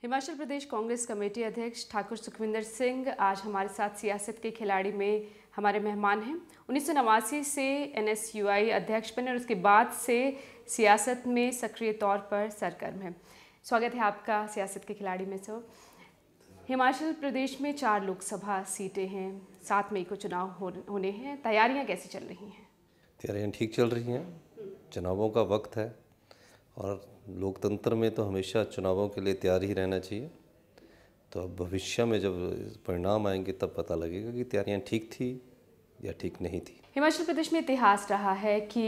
Himachal Pradesh Congress committee अध्यक्ष ठाकुर सुखविंदर सिंह आज हमारे साथ सियासत के खिलाड़ी में हमारे मेहमान हैं। 1989 से NSUI अध्यक्ष बने और उसके बाद से सियासत में सक्रिय तौर पर सरगर्म हैं। स्वागत है आपका सियासत के खिलाड़ी में। सो हिमाचल प्रदेश में 4 लोकसभा सीटें हैं, 7 मई को चुनाव होने हैं। तैयारियां कैसी चल रही हैं? तैयारियाँ ठीक चल रही हैं। चुनावों का वक्त है और लोकतंत्र में तो हमेशा चुनावों के लिए तैयार ही रहना चाहिए। तो अब भविष्य में जब परिणाम आएंगे तब पता लगेगा कि तैयारियाँ ठीक थी या ठीक नहीं थी। हिमाचल प्रदेश में इतिहास रहा है कि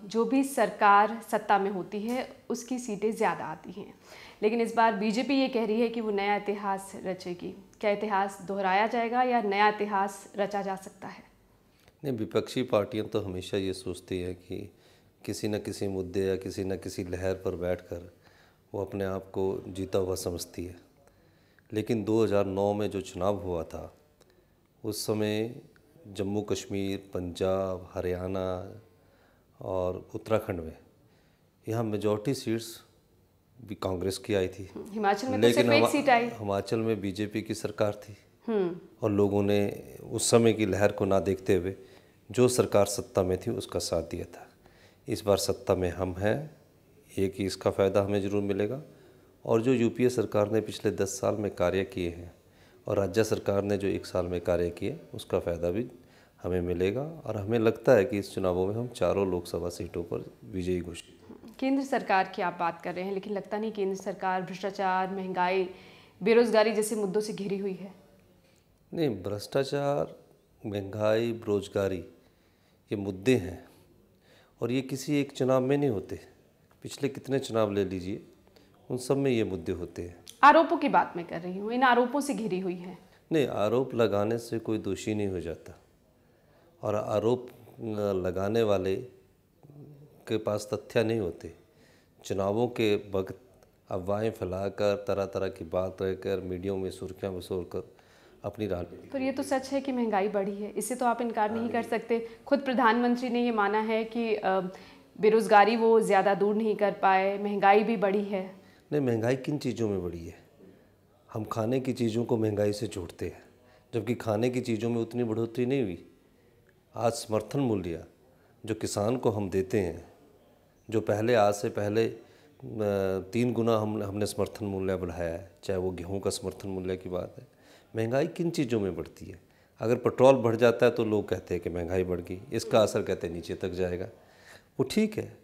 जो भी सरकार सत्ता में होती है उसकी सीटें ज़्यादा आती हैं, लेकिन इस बार बीजेपी ये कह रही है कि वो नया इतिहास रचेगी। क्या इतिहास दोहराया जाएगा या नया इतिहास रचा जा सकता है? नहीं, विपक्षी पार्टियां तो हमेशा ये सोचती है कि किसी न किसी मुद्दे या किसी न किसी लहर पर बैठकर वो अपने आप को जीता हुआ समझती है। लेकिन 2009 में जो चुनाव हुआ था उस समय जम्मू कश्मीर, पंजाब, हरियाणा और उत्तराखंड में यहाँ मेजॉरिटी सीट्स भी कांग्रेस की आई थी। हिमाचल में तो सिर्फ एक सीट आई। हिमाचल में बीजेपी की सरकार थी और लोगों ने उस समय की लहर को ना देखते हुए जो सरकार सत्ता में थी उसका साथ दिया था। इस बार सत्ता में हम हैं, एक ही इसका फ़ायदा हमें ज़रूर मिलेगा। और जो यूपीए सरकार ने पिछले 10 साल में कार्य किए हैं और राज्य सरकार ने जो 1 साल में कार्य किए उसका फ़ायदा भी हमें मिलेगा। और हमें लगता है कि इस चुनावों में हम 4 लोकसभा सीटों पर विजयी घोषित। केंद्र सरकार की आप बात कर रहे हैं, लेकिन लगता नहीं केंद्र सरकार भ्रष्टाचार, महंगाई, बेरोजगारी जैसे मुद्दों से घिरी हुई है। नहीं, भ्रष्टाचार, महंगाई, बेरोजगारी ये मुद्दे हैं और ये किसी एक चुनाव में नहीं होते। पिछले कितने चुनाव ले लीजिए, उन सब में ये मुद्दे होते हैं। आरोपों की बात मैं कर रही हूँ, इन आरोपों से घिरी हुई है। नहीं, आरोप लगाने से कोई दोषी नहीं हो जाता और आरोप लगाने वाले के पास तथ्य नहीं होते। चुनावों के वक्त अफवाहें फैलाकर, तरह तरह की बात रहकर, मीडिया में सुर्खियाँ बसोरकर अपनी राजनीति। पर ये तो सच है कि महंगाई बढ़ी है, इससे तो आप इनकार नहीं कर सकते। खुद प्रधानमंत्री ने ये माना है कि बेरोजगारी वो ज़्यादा दूर नहीं कर पाए, महंगाई भी बढ़ी है। नहीं, महंगाई किन चीज़ों में बढ़ी है? हम खाने की चीज़ों को महंगाई से जोड़ते हैं, जबकि खाने की चीज़ों में उतनी बढ़ोतरी नहीं हुई। आज समर्थन मूल्य जो किसान को हम देते हैं, जो पहले आज से पहले 3 गुना हमने समर्थन मूल्य बढ़ाया है, चाहे वो गेहूं का समर्थन मूल्य की बात है। महंगाई किन चीज़ों में बढ़ती है? अगर पेट्रोल बढ़ जाता है तो लोग कहते हैं कि महंगाई बढ़ गई, इसका असर कहते हैं नीचे तक जाएगा। वो ठीक है,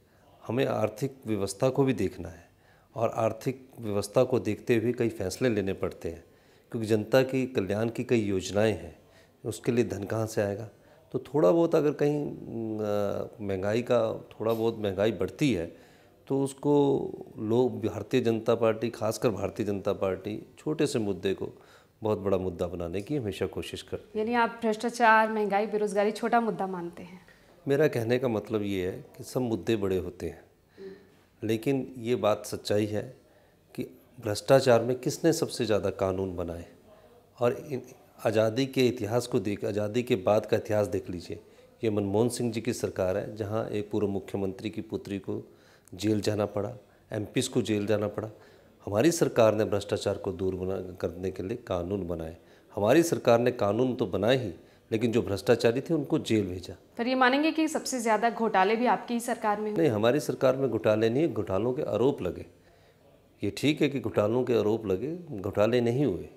हमें आर्थिक व्यवस्था को भी देखना है और आर्थिक व्यवस्था को देखते हुए कई फैसले लेने पड़ते हैं, क्योंकि जनता की कल्याण की कई योजनाएं हैं। उसके लिए धन कहाँ से आएगा? तो थोड़ा बहुत अगर कहीं महंगाई का थोड़ा बहुत महंगाई बढ़ती है तो उसको लोग, भारतीय जनता पार्टी, खासकर भारतीय जनता पार्टी, छोटे से मुद्दे को बहुत बड़ा मुद्दा बनाने की हमेशा कोशिश करती है। यानी आप भ्रष्टाचार, महंगाई, बेरोजगारी छोटा मुद्दा मानते हैं? मेरा कहने का मतलब ये है कि सब मुद्दे बड़े होते हैं, लेकिन ये बात सच्चाई है कि भ्रष्टाचार में किसने सबसे ज़्यादा कानून बनाए। और इन आज़ादी के इतिहास को देख, आज़ादी के बाद का इतिहास देख लीजिए। ये मनमोहन सिंह जी की सरकार है जहाँ एक पूर्व मुख्यमंत्री की पुत्री को जेल जाना पड़ा, MPs को जेल जाना पड़ा। हमारी सरकार ने भ्रष्टाचार को दूर करने के लिए कानून बनाए। हमारी सरकार ने कानून तो बनाए ही, लेकिन जो भ्रष्टाचारी थे उनको जेल भेजा। पर ये मानेंगे कि सबसे ज़्यादा घोटाले भी आपकी ही सरकार में? नहीं, हमारी सरकार में घोटाले नहीं, घोटालों के आरोप लगे। ये ठीक है कि घोटालों के आरोप लगे, घोटाले नहीं हुए।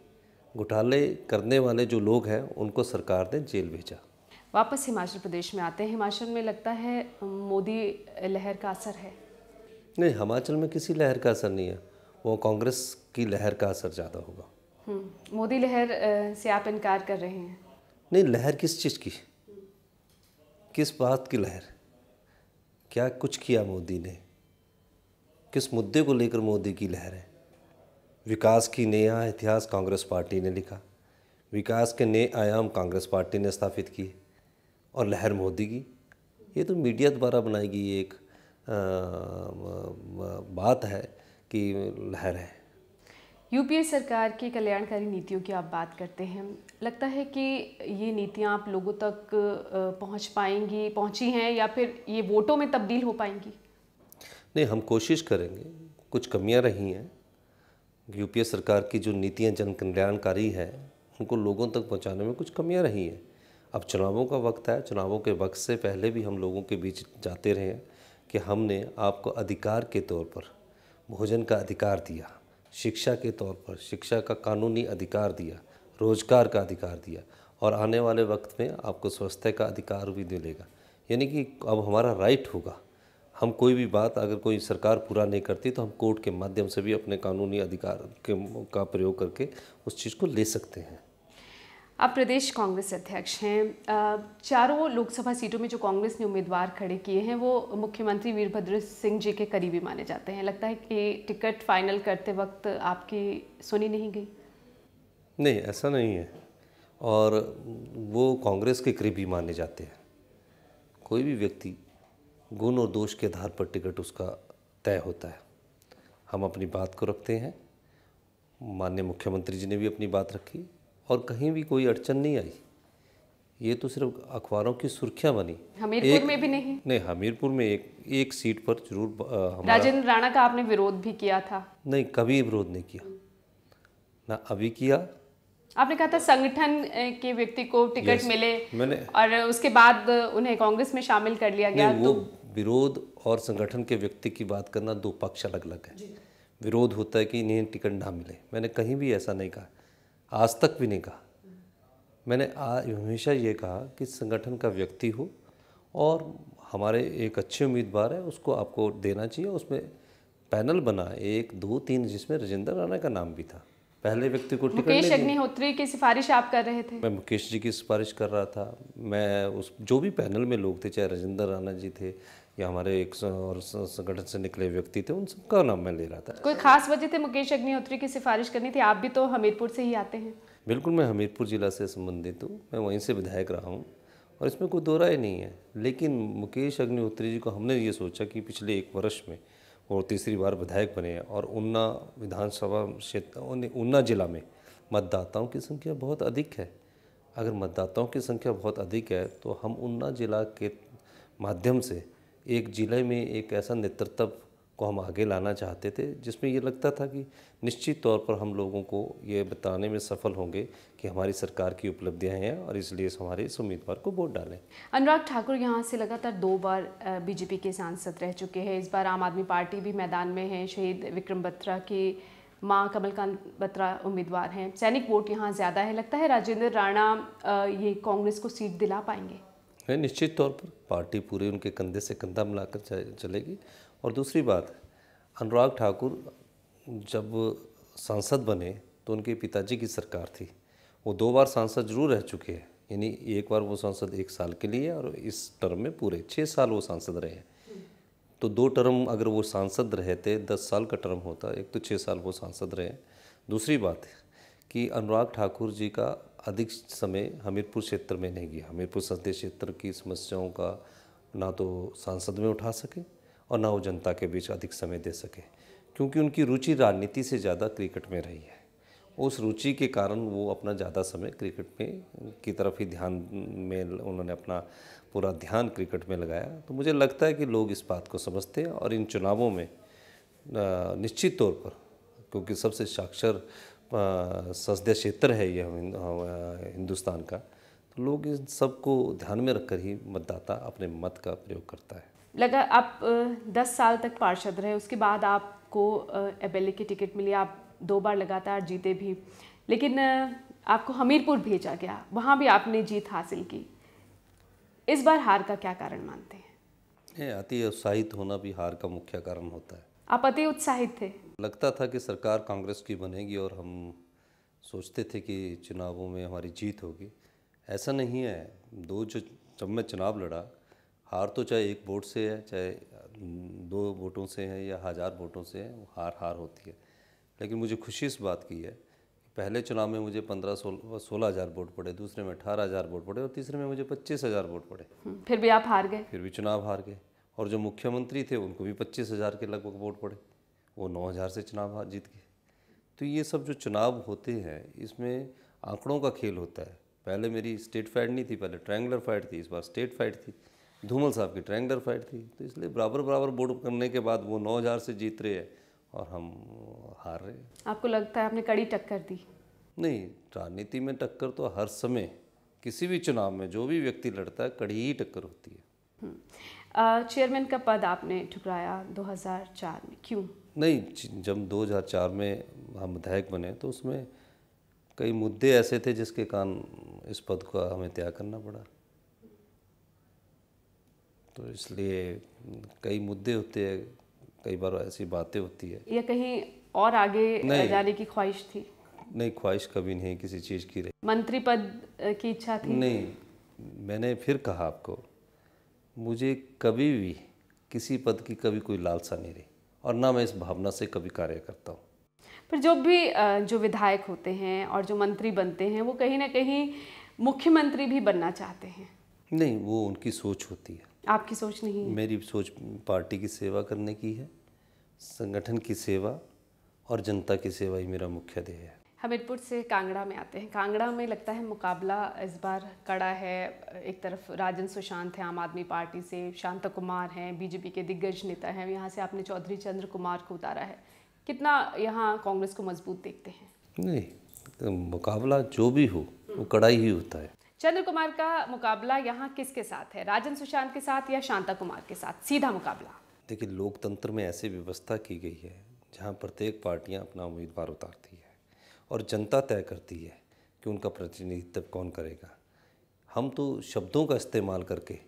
घोटाले करने वाले जो लोग हैं उनको सरकार ने जेल भेजा। वापस हिमाचल प्रदेश में आते हैं। हिमाचल में लगता है मोदी लहर का असर है? नहीं, हिमाचल में किसी लहर का असर नहीं है, वो कांग्रेस की लहर का असर ज़्यादा होगा। मोदी लहर से आप इनकार कर रहे हैं? नहीं, लहर किस चीज़ की, किस बात की लहर? क्या कुछ किया मोदी ने? किस मुद्दे को लेकर मोदी की लहर है? विकास की नया इतिहास कांग्रेस पार्टी ने लिखा, विकास के नए आयाम कांग्रेस पार्टी ने स्थापित किए, और लहर मोदी की। ये तो मीडिया द्वारा बनाई गई एक बात है कि लहर है। यूपीए सरकार की कल्याणकारी नीतियों की आप बात करते हैं, लगता है कि ये नीतियां आप लोगों तक पहुंच पाएंगी, पहुंची हैं, या फिर ये वोटों में तब्दील हो पाएंगी? नहीं, हम कोशिश करेंगे। कुछ कमियां रही हैं यूपीए सरकार की जो नीतियां जन कल्याणकारी है उनको लोगों तक पहुंचाने में कुछ कमियां रही हैं। अब चुनावों का वक्त है, चुनावों के वक्त से पहले भी हम लोगों के बीच जाते रहे हैं कि हमने आपको अधिकार के तौर पर भोजन का अधिकार दिया, शिक्षा के तौर पर शिक्षा का कानूनी अधिकार दिया, रोजगार का अधिकार दिया और आने वाले वक्त में आपको स्वास्थ्य का अधिकार भी मिलेगा। यानी कि अब हमारा राइट होगा, हम कोई भी बात अगर कोई सरकार पूरा नहीं करती तो हम कोर्ट के माध्यम से भी अपने कानूनी अधिकार का प्रयोग करके उस चीज़ को ले सकते हैं। आप प्रदेश कांग्रेस अध्यक्ष हैं। चारों लोकसभा सीटों में जो कांग्रेस ने उम्मीदवार खड़े किए हैं वो मुख्यमंत्री वीरभद्र सिंह जी के करीबी माने जाते हैं। लगता है कि टिकट फाइनल करते वक्त आपकी सुनी नहीं गई? नहीं, ऐसा नहीं है और वो कांग्रेस के करीबी माने जाते हैं। कोई भी व्यक्ति गुण और दोष के आधार पर टिकट उसका तय होता है। हम अपनी बात को रखते हैं, माननीय मुख्यमंत्री जी ने भी अपनी बात रखी और कहीं भी कोई अड़चन नहीं आई। ये तो सिर्फ अखबारों की सुर्खियां बनी। हमीरपुर में भी नहीं? नहीं, हमीरपुर में एक सीट पर जरूर हमारा राजेंद्र राणा का आपने विरोध भी किया था। नहीं, कभी विरोध नहीं किया, ना अभी किया। आपने कहा था संगठन के व्यक्ति को टिकट मिले मैंने और उसके बाद उन्हें कांग्रेस में शामिल कर लिया गया। नहीं, वो विरोध और संगठन के व्यक्ति की बात करना दो पक्ष अलग अलग है। विरोध होता है कि इन्हें टिकट ना मिले, मैंने कहीं भी ऐसा नहीं कहा, आज तक भी नहीं कहा। मैंने हमेशा ये कहा कि संगठन का व्यक्ति हो और हमारे एक अच्छे उम्मीदवार है उसको आपको देना चाहिए। उसमें पैनल बना 1, 2, 3 जिसमें राजेंद्र राणा का नाम भी था। पहले व्यक्ति को टिकट मुकेश अग्निहोत्री की सिफारिश आप कर रहे थे? मैं मुकेश जी की सिफारिश कर रहा था। मैं उस जो भी पैनल में लोग थे, चाहे राजेंद्र राणा जी थे या हमारे एक और संगठन से निकले व्यक्ति थे, उन सबका नाम मैं ले रहा था। कोई खास वजह थी मुकेश अग्निहोत्री की सिफारिश करनी थी? आप भी तो हमीरपुर से ही आते हैं। बिल्कुल, मैं हमीरपुर जिला से संबंधित हूँ, मैं वहीं से विधायक रहा हूँ और इसमें कोई दो राय नहीं है। लेकिन मुकेश अग्निहोत्री जी को हमने ये सोचा कि पिछले 1 वर्ष में वो तीसरी बार विधायक बने और ऊना विधानसभा क्षेत्र ऊना जिला में मतदाताओं की संख्या बहुत अधिक है। अगर मतदाताओं की संख्या बहुत अधिक है तो हम ऊना जिला के माध्यम से एक जिले में एक ऐसा नेतृत्व को हम आगे लाना चाहते थे जिसमें ये लगता था कि निश्चित तौर पर हम लोगों को ये बताने में सफल होंगे कि हमारी सरकार की उपलब्धियां हैं और इसलिए हमारे इस उम्मीदवार को वोट डालें। अनुराग ठाकुर यहाँ से लगातार 2 बार बीजेपी के सांसद रह चुके हैं। इस बार आम आदमी पार्टी भी मैदान में है। शहीद विक्रम बत्रा की मां कमलकांत बत्रा उम्मीदवार हैं। सैनिक वोट यहाँ ज़्यादा है। लगता है राजेंद्र राणा ये कांग्रेस को सीट दिला पाएंगे? निश्चित तौर पर पार्टी पूरे उनके कंधे से कंधा मिलाकर चलेगी। और दूसरी बात, अनुराग ठाकुर जब सांसद बने तो उनके पिताजी की सरकार थी। वो 2 बार सांसद जरूर रह चुके हैं, यानी एक बार वो सांसद 1 साल के लिए और इस टर्म में पूरे 6 साल वो सांसद रहे हैं। तो 2 टर्म अगर वो सांसद रहे थे, 10 साल का टर्म होता, एक तो 6 साल वो सांसद रहे। दूसरी बात है कि अनुराग ठाकुर जी का अधिक समय हमीरपुर क्षेत्र में नहीं गया। हमीरपुर संसदीय क्षेत्र की समस्याओं का ना तो सांसद में उठा सके और ना वो जनता के बीच अधिक समय दे सके, क्योंकि उनकी रुचि राजनीति से ज़्यादा क्रिकेट में रही है। उस रुचि के कारण वो अपना ज़्यादा समय क्रिकेट में की तरफ ही ध्यान में उन्होंने अपना पूरा ध्यान क्रिकेट में लगाया। तो मुझे लगता है कि लोग इस बात को समझते हैं और इन चुनावों में निश्चित तौर पर, क्योंकि सबसे साक्षर संसदीय क्षेत्र है ये हिंदुस्तान का, तो लोग इन सबको ध्यान में रखकर ही मतदाता अपने मत का प्रयोग करता है। लगा आप 10 साल तक पार्षद रहे, उसके बाद आपको एमएलए की टिकट मिली, आप 2 बार लगातार जीते भी, लेकिन आपको हमीरपुर भेजा गया, वहाँ भी आपने जीत हासिल की। इस बार हार का क्या कारण मानते हैं? अति उत्साहित होना भी हार का मुख्य कारण होता है। आप अति उत्साहित थे? लगता था कि सरकार कांग्रेस की बनेगी और हम सोचते थे कि चुनावों में हमारी जीत होगी। ऐसा नहीं है। जब मैं चुनाव लड़ा, हार तो चाहे 1 वोट से है, चाहे 2 वोटों से है या 1000 वोटों से है, वो हार होती है। लेकिन मुझे खुशी इस बात की है, पहले चुनाव में मुझे 16,000 वोट पड़े, दूसरे में 18,000 वोट पड़े और तीसरे में मुझे 25,000 वोट पड़े। फिर भी आप हार गए? फिर भी चुनाव हार गए। और जो मुख्यमंत्री थे उनको भी 25,000 के लगभग वोट पड़े, वो 9,000 से चुनाव जीत गए। तो ये सब जो चुनाव होते हैं इसमें आंकड़ों का खेल होता है। पहले मेरी स्टेट फाइट नहीं थी, पहले ट्रायंगुलर फाइट थी, इस बार स्टेट फाइट थी। धूमल साहब की ट्रायंगुलर फाइट थी, तो इसलिए बराबर वोट करने के बाद वो 9,000 से जीत रहे हैं और हम हार रहे हैं। आपको लगता है आपने कड़ी टक्कर दी? नहीं, राजनीति में टक्कर तो हर समय, किसी भी चुनाव में जो भी व्यक्ति लड़ता है कड़ी ही टक्कर होती है। चेयरमैन का पद आपने ठुकराया 2004 में, क्यों? नहीं, जब 2004 में हम विधायक बने तो उसमें कई मुद्दे ऐसे थे जिसके कारण इस पद को हमें त्याग करना पड़ा। तो इसलिए कई मुद्दे होते हैं, कई बार ऐसी बातें होती है। या कहीं और आगे जाने की ख्वाहिश थी? नहीं, ख्वाहिश कभी नहीं किसी चीज़ की रही। मंत्री पद की इच्छा थी? नहीं, मैंने फिर कहा आपको, मुझे कभी भी किसी पद की कभी कोई लालसा नहीं रही और ना मैं इस भावना से कभी कार्य करता हूँ। पर जो विधायक होते हैं और जो मंत्री बनते हैं वो कहीं ना कहीं मुख्यमंत्री भी बनना चाहते हैं। नहीं, वो उनकी सोच होती है, आपकी सोच नहीं है? मेरी सोच पार्टी की सेवा करने की है, संगठन की सेवा और जनता की सेवा ही मेरा मुख्य ध्येय है। हमीरपुर से कांगड़ा में आते हैं। कांगड़ा में लगता है मुकाबला इस बार कड़ा है। एक तरफ राजन सुशांत है आम आदमी पार्टी से, शांता कुमार हैं बीजेपी के दिग्गज नेता हैं, यहाँ से आपने चौधरी चंद्र कुमार को उतारा है। कितना यहाँ कांग्रेस को मजबूत देखते हैं? नहीं, तो मुकाबला जो भी हो वो कड़ाई ही होता है। चंद्र कुमार का मुकाबला यहाँ किसके साथ है? राजन सुशांत के साथ या शांता कुमार के साथ? सीधा मुकाबला। देखिए, लोकतंत्र में ऐसी व्यवस्था की गई है जहाँ प्रत्येक पार्टियाँ अपना उम्मीदवार उतारती है और जनता तय करती है कि उनका प्रतिनिधित्व कौन करेगा। हम तो शब्दों का इस्तेमाल करके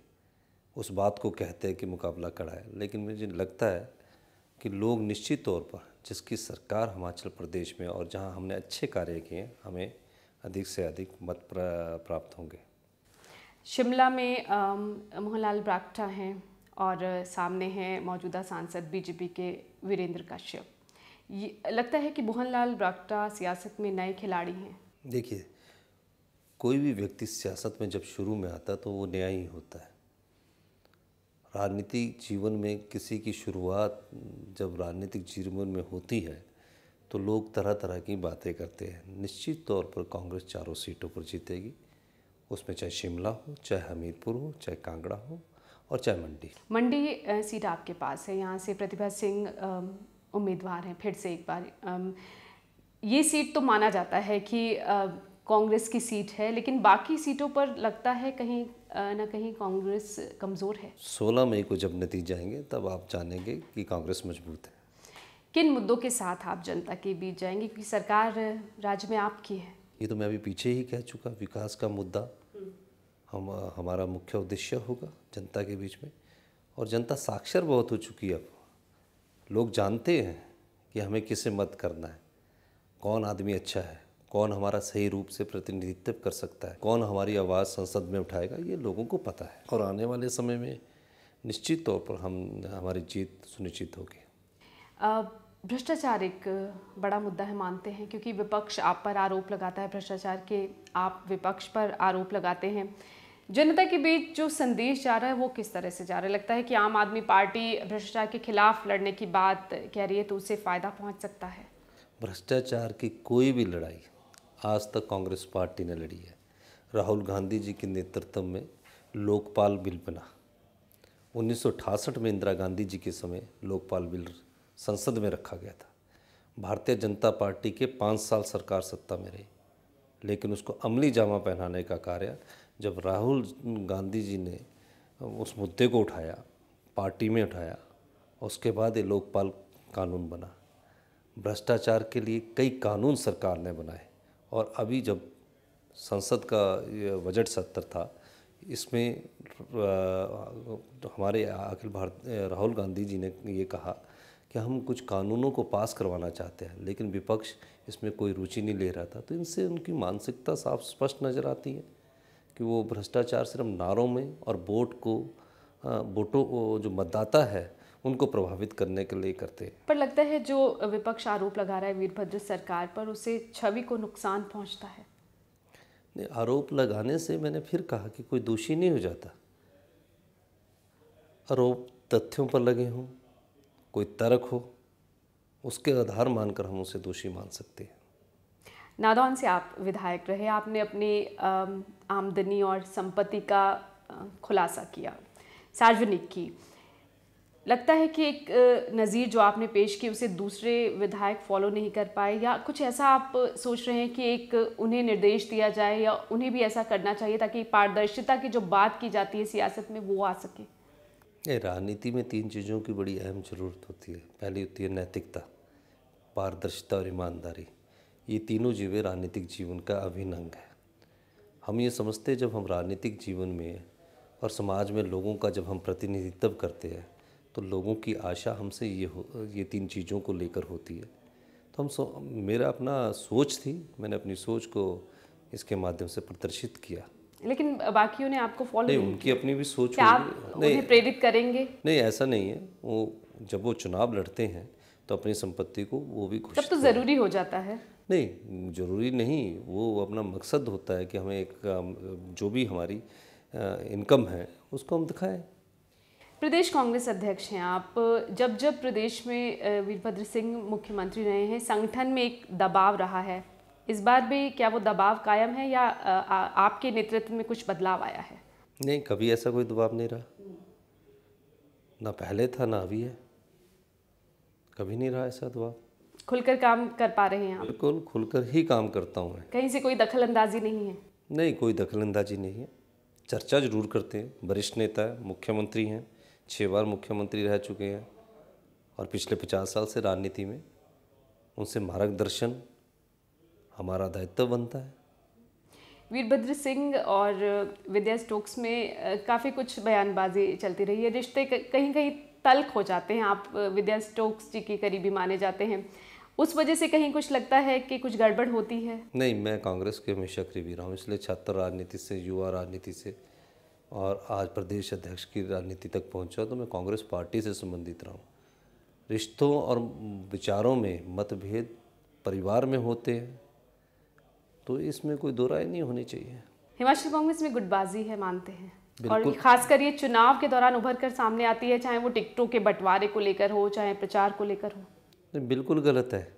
उस बात को कहते हैं कि मुकाबला कड़ा है, लेकिन मुझे लगता है कि लोग निश्चित तौर पर जिसकी सरकार हिमाचल प्रदेश में और जहां हमने अच्छे कार्य किए हैं, हमें अधिक से अधिक मत प्राप्त होंगे। शिमला में मोहनलाल ब्राक्टा हैं और सामने हैं मौजूदा सांसद बीजेपी के वीरेंद्र कश्यप। ये लगता है कि मोहनलाल ब्राक्टा सियासत में नए खिलाड़ी हैं। देखिए, कोई भी व्यक्ति सियासत में जब शुरू में आता है तो वो नया ही होता है। राजनीतिक जीवन में किसी की शुरुआत जब राजनीतिक जीवन में होती है तो लोग तरह तरह की बातें करते हैं। निश्चित तौर पर कांग्रेस चारों सीटों पर जीतेगी, उसमें चाहे शिमला हो, चाहे हमीरपुर हो, चाहे कांगड़ा हो और चाहे मंडी सीट आपके पास है। यहाँ से प्रतिभा सिंह उम्मीदवार हैं फिर से एक बार। ये सीट तो माना जाता है कि कांग्रेस की सीट है, लेकिन बाकी सीटों पर लगता है कहीं ना कहीं कांग्रेस कमज़ोर है। 16 मई को जब नतीजे आएंगे तब आप जानेंगे कि कांग्रेस मजबूत है। किन मुद्दों के साथ आप जनता के बीच जाएंगे, क्योंकि सरकार राज्य में आपकी है? ये तो मैं अभी पीछे ही कह चुका, विकास का मुद्दा हमारा मुख्य उद्देश्य होगा जनता के बीच में। और जनता साक्षर बहुत हो चुकी है, अब लोग जानते हैं कि हमें किसे मत करना है, कौन आदमी अच्छा है, कौन हमारा सही रूप से प्रतिनिधित्व कर सकता है, कौन हमारी आवाज़ संसद में उठाएगा, ये लोगों को पता है। और आने वाले समय में निश्चित तौर पर हमारी जीत सुनिश्चित होगी। भ्रष्टाचार एक बड़ा मुद्दा है, मानते हैं, क्योंकि विपक्ष आप पर आरोप लगाता है भ्रष्टाचार के, आप विपक्ष पर आरोप लगाते हैं। जनता के बीच जो संदेश जा रहा है वो किस तरह से जा रहा है? लगता है कि आम आदमी पार्टी भ्रष्टाचार के खिलाफ लड़ने की बात कह रही है तो उससे फ़ायदा पहुंच सकता है? भ्रष्टाचार की कोई भी लड़ाई आज तक कांग्रेस पार्टी ने लड़ी है। राहुल गांधी जी के नेतृत्व में लोकपाल बिल बना। 1968 में इंदिरा गांधी जी के समय लोकपाल बिल संसद में रखा गया था। भारतीय जनता पार्टी के 5 साल सरकार सत्ता में रही, लेकिन उसको अमली जामा पहनाने का कार्य जब राहुल गांधी जी ने उस मुद्दे को उठाया, पार्टी में उठाया, उसके बाद ये लोकपाल कानून बना। भ्रष्टाचार के लिए कई कानून सरकार ने बनाए और अभी जब संसद का बजट सत्र था, इसमें हमारे अखिल भारतीय राहुल गांधी जी ने ये कहा कि हम कुछ कानूनों को पास करवाना चाहते हैं, लेकिन विपक्ष इसमें कोई रुचि नहीं ले रहा था। तो इनसे उनकी मानसिकता साफ स्पष्ट नज़र आती है कि वो भ्रष्टाचार सिर्फ नारों में और वोटों जो मतदाता है उनको प्रभावित करने के लिए करते हैं। पर लगता है जो विपक्ष आरोप लगा रहा है वीरभद्र सरकार पर, उससे छवि को नुकसान पहुंचता है। नहीं, आरोप लगाने से मैंने फिर कहा कि कोई दोषी नहीं हो जाता। आरोप तथ्यों पर लगे हों, कोई तर्क हो, उसके आधार मानकर हम उसे दोषी मान सकते हैं। नादौन से आप विधायक रहे, आपने अपनी आमदनी और संपत्ति का खुलासा किया, सार्वजनिक की। लगता है कि एक नज़ीर जो आपने पेश की उसे दूसरे विधायक फॉलो नहीं कर पाए, या कुछ ऐसा आप सोच रहे हैं कि एक उन्हें निर्देश दिया जाए या उन्हें भी ऐसा करना चाहिए ताकि पारदर्शिता की जो बात की जाती है सियासत में वो आ सके? ये राजनीति में 3 चीज़ों की बड़ी अहम ज़रूरत होती है। पहली होती है नैतिकता, पारदर्शिता और ईमानदारी। ये तीनों चीज़ें राजनीतिक जीवन का अभिन्न अंग है। हम ये समझते हैं जब हम राजनीतिक जीवन में और समाज में लोगों का जब हम प्रतिनिधित्व करते हैं तो लोगों की आशा हमसे ये 3 चीज़ों को लेकर होती है। तो मेरा अपना सोच थी, मैंने अपनी सोच को इसके माध्यम से प्रदर्शित किया। लेकिन बाकियों ने आपको फॉलो नहीं, नहीं उनकी किया। अपनी भी सोच क्या होगी। आप नहीं, उन्हें प्रेरित करेंगे? नहीं ऐसा नहीं है। जब वो चुनाव लड़ते हैं तो अपनी संपत्ति को वो भी तब घोषित तो ज़रूरी हो जाता है। नहीं, ज़रूरी नहीं। वो अपना मकसद होता है कि हमें एक जो भी हमारी इनकम है उसको हम दिखाएं। प्रदेश कांग्रेस अध्यक्ष हैं आप। जब जब प्रदेश में वीरभद्र सिंह मुख्यमंत्री रहे हैं, संगठन में एक दबाव रहा है। इस बार भी क्या वो दबाव कायम है या आपके नेतृत्व में कुछ बदलाव आया है? नहीं, कभी ऐसा कोई दबाव नहीं रहा। ना पहले था ना अभी है। कभी नहीं रहा ऐसा दबाव। खुलकर काम कर पा रहे हैं आप? बिल्कुल खुलकर ही काम करता हूँ मैं। कहीं से कोई दखल अंदाजी नहीं है? नहीं, कोई दखल अंदाजी नहीं है। चर्चा जरूर करते हैं। वरिष्ठ नेता है, मुख्यमंत्री हैं, 6 बार मुख्यमंत्री रह चुके हैं और पिछले 50 साल से राजनीति में। उनसे मार्गदर्शन हमारा दायित्व बनता है। वीरभद्र सिंह और विद्या स्टोक्स में काफ़ी कुछ बयानबाजी चलती रही है। रिश्ते कहीं कहीं तल्ख हो जाते हैं। आप विद्या स्टोक्स जी के करीबी माने जाते हैं, उस वजह से कहीं कुछ लगता है कि कुछ गड़बड़ होती है? नहीं, मैं कांग्रेस के हमेशा करीबी रहा हूँ, इसलिए छात्र राजनीति से, युवा राजनीति से और आज प्रदेश अध्यक्ष की राजनीति तक पहुँचा तो मैं कांग्रेस पार्टी से संबंधित रहा हूँ। रिश्तों और विचारों में मतभेद परिवार में होते हैं तो इसमें कोई दो राय नहीं होनी चाहिए। हिमाचल कांग्रेस में गुटबाजी है, मानते हैं? और खासकर ये चुनाव के दौरान उभर कर सामने आती है, चाहे वो टिकटों के बंटवारे को लेकर हो, चाहे प्रचार को लेकर हो। नहीं, बिल्कुल गलत है।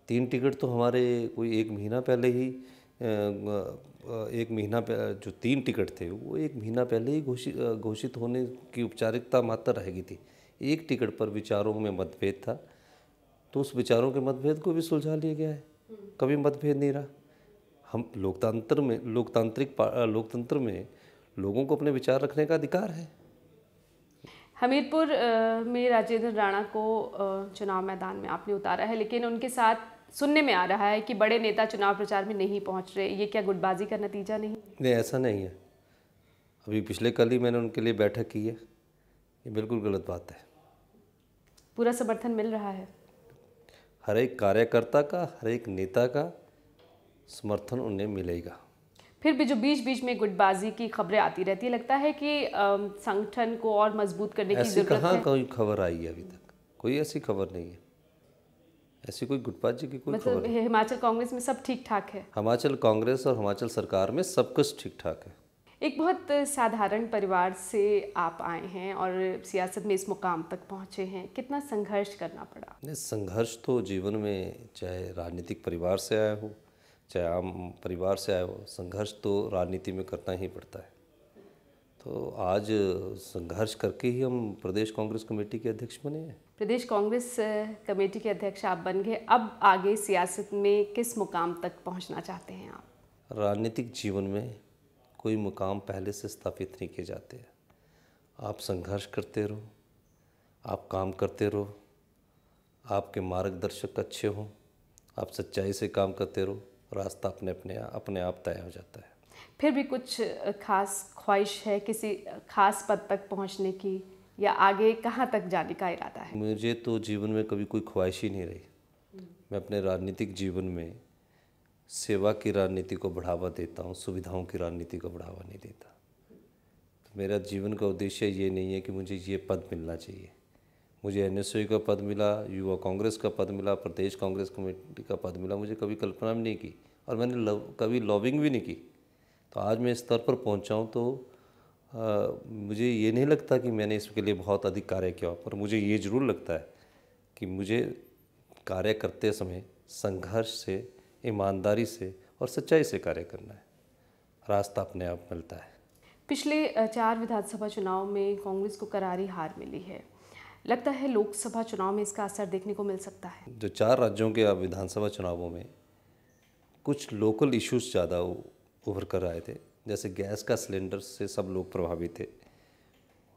3 टिकट तो हमारे कोई 1 महीना पहले ही 1 महीना जो 3 टिकट थे वो 1 महीना पहले ही घोषित होने की औपचारिकता मात्र रह गई थी। 1 टिकट पर विचारों में मतभेद था तो उस विचारों के मतभेद को भी सुलझा लिया गया है। कभी मतभेद नहीं रहा। हम लोकतंत्र में लोगों को अपने विचार रखने का अधिकार है। हमीरपुर में राजेंद्र राणा को चुनाव मैदान में आपने उतारा है, लेकिन उनके साथ सुनने में आ रहा है कि बड़े नेता चुनाव प्रचार में नहीं पहुंच रहे। ये क्या गुटबाजी का नतीजा नहीं? नहीं, ऐसा नहीं है। अभी पिछले कल ही मैंने उनके लिए बैठक की है। ये बिल्कुल गलत बात है। पूरा समर्थन मिल रहा है? हर एक कार्यकर्ता का, हर एक नेता का समर्थन उन्हें मिलेगा। फिर भी जो बीच बीच में गुटबाजी की खबरें आती रहती है, लगता है कि संगठन को और मजबूत करने की जरूरत है। ऐसी कहाँ कोई खबर आई है? अभी तक कोई ऐसी खबर नहीं है। ऐसी कोई गुटबाजी की कोई खबर नहीं। हिमाचल कांग्रेस में सब ठीक ठाक है? हिमाचल कांग्रेस और हिमाचल सरकार में सब कुछ ठीक ठाक है। एक बहुत साधारण परिवार से आप आए हैं और सियासत में इस मुकाम तक पहुंचे हैं। कितना संघर्ष करना पड़ा? नहीं, संघर्ष तो जीवन में, चाहे राजनीतिक परिवार से आया हो चाहे आम परिवार से आया हो, संघर्ष तो राजनीति में करना ही पड़ता है। तो आज संघर्ष करके ही हम प्रदेश कांग्रेस कमेटी के अध्यक्ष बने हैं। प्रदेश कांग्रेस कमेटी के अध्यक्ष आप बन गए, अब आगे सियासत में किस मुकाम तक पहुंचना चाहते हैं आप? राजनीतिक जीवन में कोई मुकाम पहले से स्थापित नहीं किए जाते हैं। आप संघर्ष करते रहो, आप काम करते रहो, आपके मार्गदर्शक अच्छे हों, आप सच्चाई से काम करते रहो, रास्ता अपने आप तय हो जाता है। फिर भी कुछ खास ख्वाहिश है किसी खास पद तक पहुंचने की, या आगे कहां तक जाने का इरादा है? मुझे तो जीवन में कभी कोई ख्वाहिश ही नहीं रही। मैं अपने राजनीतिक जीवन में सेवा की राजनीति को बढ़ावा देता हूँ, सुविधाओं की राजनीति को बढ़ावा नहीं देता। तो मेरा जीवन का उद्देश्य ये नहीं है कि मुझे ये पद मिलना चाहिए। मुझे NSU का पद मिला, युवा कांग्रेस का पद मिला, प्रदेश कांग्रेस कमेटी का पद मिला, मुझे कभी कल्पना भी नहीं की और मैंने कभी लॉबिंग भी नहीं की। तो आज मैं इस स्तर पर पहुंचा हूं तो मुझे ये नहीं लगता कि मैंने इसके लिए बहुत अधिक कार्य किया, पर मुझे ये ज़रूर लगता है कि मुझे कार्य करते समय संघर्ष से, ईमानदारी से और सच्चाई से कार्य करना है। रास्ता अपने आप मिलता है। पिछले 4 विधानसभा चुनाव में कांग्रेस को करारी हार मिली है। लगता है लोकसभा चुनाव में इसका असर देखने को मिल सकता है? जो 4 राज्यों के अब विधानसभा चुनावों में कुछ लोकल इश्यूज ज़्यादा उभर कर आए थे। जैसे गैस का सिलेंडर से सब लोग प्रभावित थे।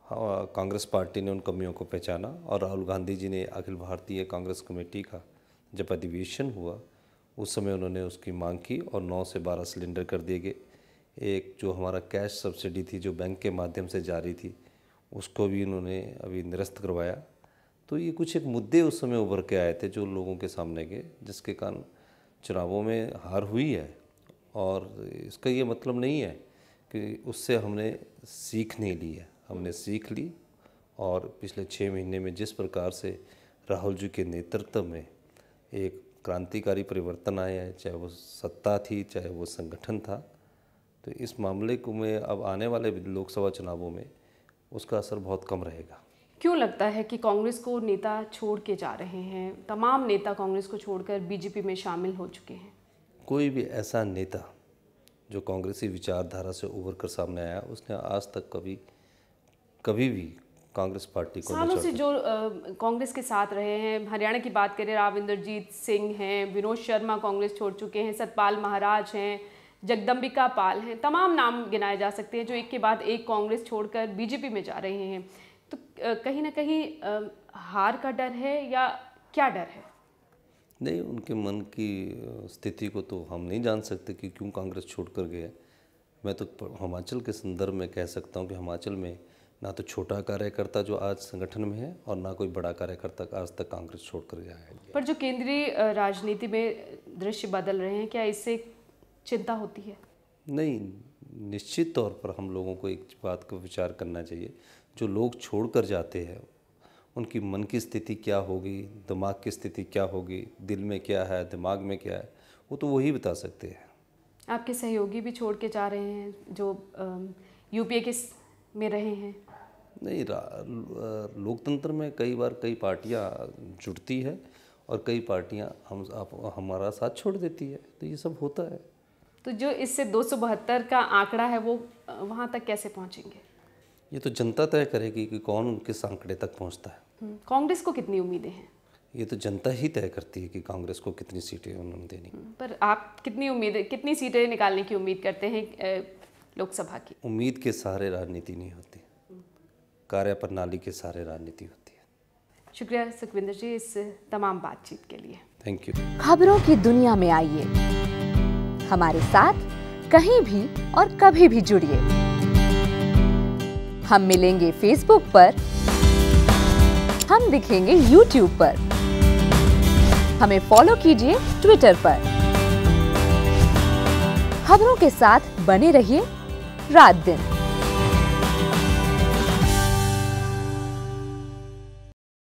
कांग्रेस पार्टी ने उन कमियों को पहचाना और राहुल गांधी जी ने अखिल भारतीय कांग्रेस कमेटी का जब अधिवेशन हुआ उस समय उन्होंने उसकी मांग की और 9 से 12 सिलेंडर कर दिए गए। एक जो हमारा कैश सब्सिडी थी जो बैंक के माध्यम से जारी थी उसको भी उन्होंने अभी निरस्त करवाया। तो ये कुछ एक मुद्दे उस समय उभर के आए थे जो लोगों के सामने गए, जिसके कारण चुनावों में हार हुई है। और इसका ये मतलब नहीं है कि उससे हमने सीख नहीं ली है, हमने सीख ली। और पिछले 6 महीने में जिस प्रकार से राहुल जी के नेतृत्व में एक क्रांतिकारी परिवर्तन आया है, चाहे वो सत्ता थी चाहे वो संगठन था, तो इस मामले को में अब आने वाले लोकसभा चुनावों में उसका असर बहुत कम रहेगा। क्यों लगता है कि कांग्रेस को नेता छोड़ के जा रहे हैं? तमाम नेता कांग्रेस को छोड़कर बीजेपी में शामिल हो चुके हैं। कोई भी ऐसा नेता जो कांग्रेसी विचारधारा से उभर कर सामने आया उसने आज तक कभी भी कांग्रेस पार्टी को सालों से जो कांग्रेस के साथ रहे हैं, हरियाणा की बात करें, राव इंद्रजीत सिंह हैं, विनोद शर्मा कांग्रेस छोड़ चुके हैं, सतपाल महाराज हैं, जगदम्बिका पाल हैं, तमाम नाम गिनाए जा सकते हैं जो एक के बाद एक कांग्रेस छोड़कर बीजेपी में जा रहे हैं। तो कहीं ना कहीं हार का डर है या क्या डर है? नहीं, उनके मन की स्थिति को तो हम नहीं जान सकते कि क्यों कांग्रेस छोड़कर गए। मैं तो हिमाचल के संदर्भ में कह सकता हूँ कि हिमाचल में ना तो छोटा कार्यकर्ता जो आज संगठन में है और ना कोई बड़ा कार्यकर्ता आज तक कांग्रेस छोड़कर गया है। पर जो केंद्रीय राजनीति में दृश्य बदल रहे हैं, क्या इससे चिंता होती है? नहीं, निश्चित तौर पर हम लोगों को एक बात को विचार करना चाहिए, जो लोग छोड़कर जाते हैं उनकी मन की स्थिति क्या होगी, दिमाग की स्थिति क्या होगी, दिल में क्या है, दिमाग में क्या है, वो तो वही बता सकते हैं। आपके सहयोगी भी छोड़ के जा रहे हैं जो यूपीए के में रहे हैं? नहीं, लोकतंत्र में कई बार कई पार्टियां जुड़ती है और कई पार्टियां हमारा साथ छोड़ देती है, तो ये सब होता है। तो जो इससे 272 का आंकड़ा है वो वहाँ तक कैसे पहुँचेंगे? ये तो जनता तय करेगी कि कौन उनके आंकड़े तक पहुँचता है। कांग्रेस को कितनी उम्मीदें हैं? ये तो जनता ही तय करती है कि कांग्रेस को कितनी सीटें उन्होंने देनी। पर आप कितनी सीटें निकालने की उम्मीद करते हैं लोकसभा की? उम्मीद के सहारे राजनीति नहीं होती, कार्य प्रणाली के सहारे राजनीति होती है। शुक्रिया सुखविंदर जी इस तमाम बातचीत के लिए। Thank you. खबरों की दुनिया में आइए, हमारे साथ कहीं भी और कभी भी जुड़िए। हम मिलेंगे फेसबुक पर, हम दिखेंगे यूट्यूब पर, हमें फॉलो कीजिए ट्विटर पर। खबरों के साथ बने रहिए रात दिन।